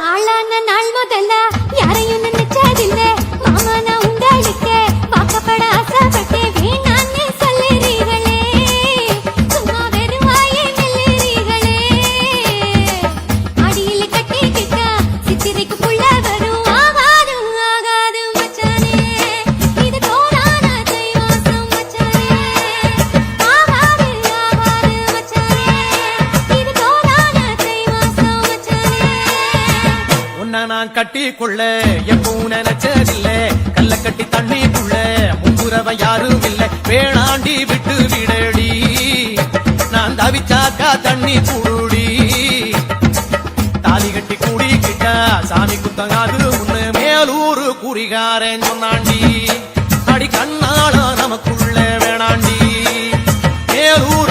ஆளான நாள் முதல்ல யாரையும் நினைச்சதில்ல மாமா நான் உங்களுக்கு வாக்கப்பட ஆசைப்பட்டேன் வேணான்னு சொல்லுறீங்களே சும்மா வெறும் வாயை மெல்லுறீங்களே அடியில் கட்டிக்கிட்டா சித்திரைக்கு புள்ள வரும் ஆகாது ஆகாது மச்சானே இது தோதான தை மாசம் மச்சானே ஆகாது ஆகாது மச்சானே இது தோதான தை மாசம் மச்சானே உன்னை நான் கட்டிக்கொள்ள எப்பவும் நினைச்சதில்லை கல்ல கட்டி தண்ணிக்குள்ள முங்குறவ யாரும் இல்லை வேணாண்டி விட்டு விடடி நான் தவிச்சாக்கா தண்ணி குடுடி தாலி கட்டி கூடிக்கிட்டா சாமி குத்தங்காது முன்னு மேலூரு குறிகாரன் சொன்னாண்டி அடி கண்ணாள நமக்குள்ள வேணாண்டி மேலூர்